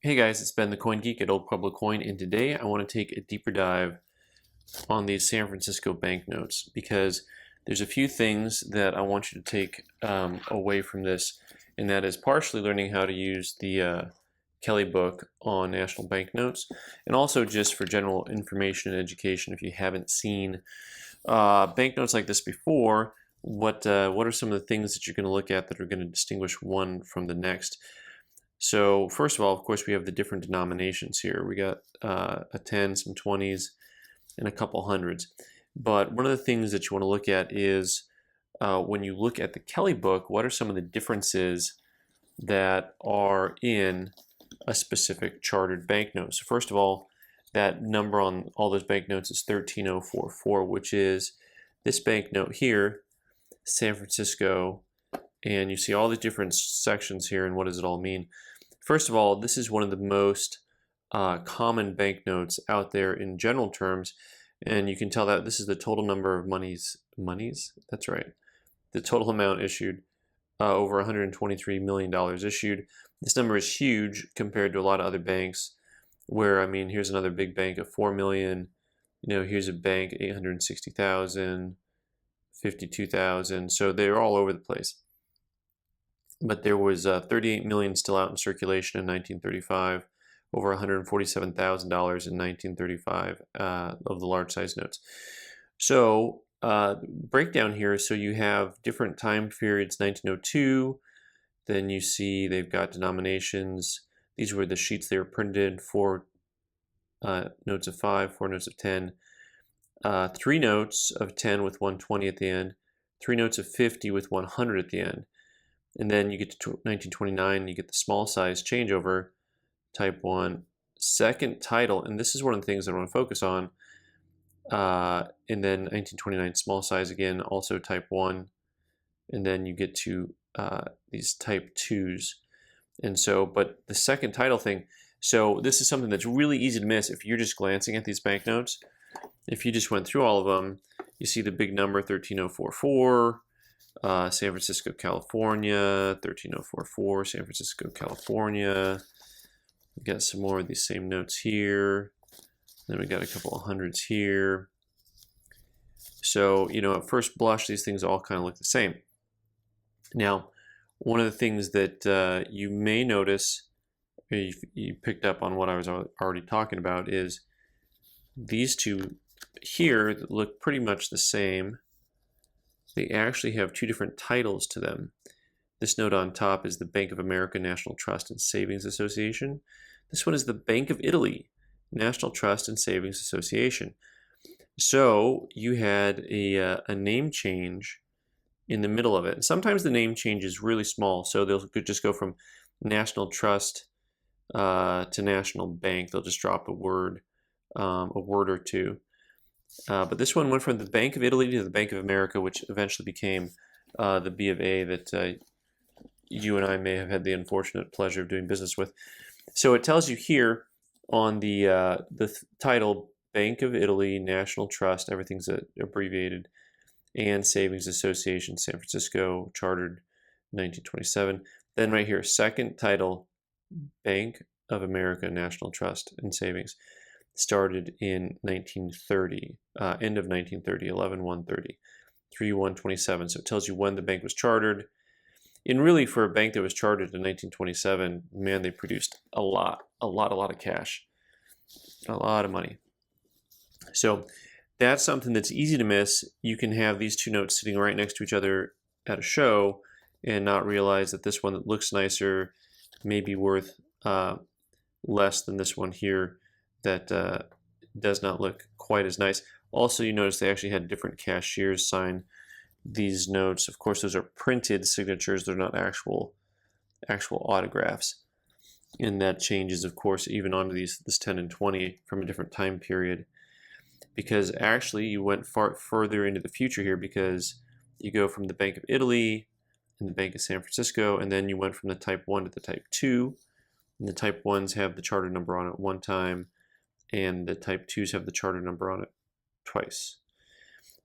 Hey guys, it's Ben the Coin Geek at Old Pueblo Coin, and today I want to take a deeper dive on these San Francisco banknotes because there's a few things that I want you to take away from this, and that is partially learning how to use the Kelly book on national banknotes, and also just for general information and education. If you haven't seen banknotes like this before, what are some of the things that you're going to look at that are going to distinguish one from the next? So first of all, of course, we have the different denominations here. We got a 10, some 20s, and a couple hundreds. But one of the things that you want to look at is when you look at the Kelly book, what are some of the differences that are in a specific chartered banknote? So first of all, that number on all those banknotes is 13044, which is this banknote here, San Francisco. And you see all the different sections here, and what does it all mean? First of all, this is one of the most common banknotes out there in general terms, and you can tell that this is the total number of monies, that's right, the total amount issued, over $123 million issued. This number is huge compared to a lot of other banks where, I mean, here's another big bank of 4 million, here's a bank 860,000, 52,000, so they're all over the place. But there was 38 million still out in circulation in 1935, over $147,000 in 1935 of the large size notes. So breakdown here, so you have different time periods, 1902, then you see they've got denominations. These were the sheets they were printed, 4 notes of 5, 4 notes of 10, 3 notes of 10 with 120 at the end, 3 notes of 50 with 100 at the end. And then you get to 1929, you get the small size changeover, type 1, second title, and this is one of the things I want to focus on. And then 1929, small size again, also type 1. And then you get to these type 2s. And so, but the second title thing, so this is something that's really easy to miss if you're just glancing at these banknotes. If you just went through all of them, you see the big number 13044. San Francisco, California, 13044, San Francisco, California. We got some more of these same notes here. Then we got a couple of hundreds here. So, at first blush, these things all kind of look the same. Now, one of the things that you may notice, you picked up on what I was already talking about, is these two here that look pretty much the same. They actually have 2 different titles to them. This note on top is the Bank of America National Trust and Savings Association. This one is the Bank of Italy National Trust and Savings Association. So you had a name change in the middle of it. Sometimes the name change is really small, so they'll just go from National Trust to National Bank. They'll just drop a word or two. But this one went from the Bank of Italy to the Bank of America, which eventually became the B of A that you and I may have had the unfortunate pleasure of doing business with. So it tells you here on the title, Bank of Italy, National Trust, everything's abbreviated, and Savings Association, San Francisco, chartered 1927. Then right here, second title, Bank of America, National Trust and Savings. Started in 1930, end of 1930, 11/1/30, 3/1/27. So it tells you when the bank was chartered. And really, for a bank that was chartered in 1927, man, they produced a lot of cash, a lot of money. So that's something that's easy to miss. You can have these 2 notes sitting right next to each other at a show and not realize that this one that looks nicer may be worth less than this one here that does not look quite as nice. Also, you notice they actually had different cashiers sign these notes. Of course, those are printed signatures. They're not actual autographs. And that changes, of course, even onto this 10 and 20 from a different time period. Because actually, you went far further into the future here because you go from the Bank of Italy and the Bank of San Francisco, and then you went from the type 1 to the type 2. And the type 1s have the charter number on it one time, and the type 2s have the charter number on it twice.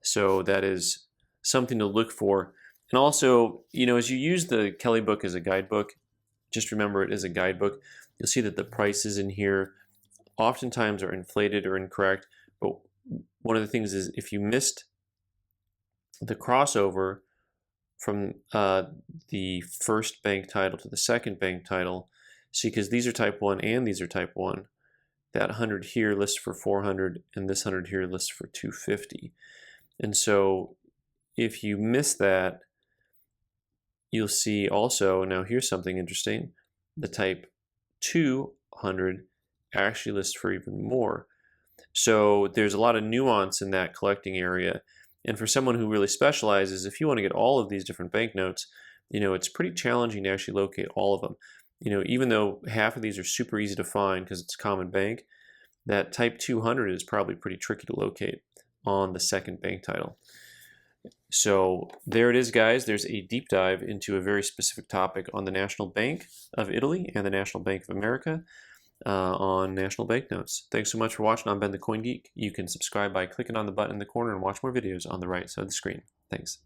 So that is something to look for. And also, as you use the Kelly book as a guidebook, just remember it is a guidebook. you'll see that the prices in here oftentimes are inflated or incorrect. But one of the things is if you missed the crossover from the first bank title to the second bank title, see, because these are type 1 and these are type 1, that 100 here lists for 400 and this 100 here lists for 250. And so if you miss that, you'll see also, now here's something interesting, the type 200 actually lists for even more. So there's a lot of nuance in that collecting area. And for someone who really specializes, if you want to get all of these different banknotes, it's pretty challenging to actually locate all of them. Even though half of these are super easy to find because it's a common bank, that type 200 is probably pretty tricky to locate on the second bank title. So there it is, guys. There's a deep dive into a very specific topic on the National Bank of Italy and the National Bank of America on national banknotes. Thanks so much for watching. I'm Ben the Coin Geek. You can subscribe by clicking on the button in the corner and watch more videos on the right side of the screen. Thanks.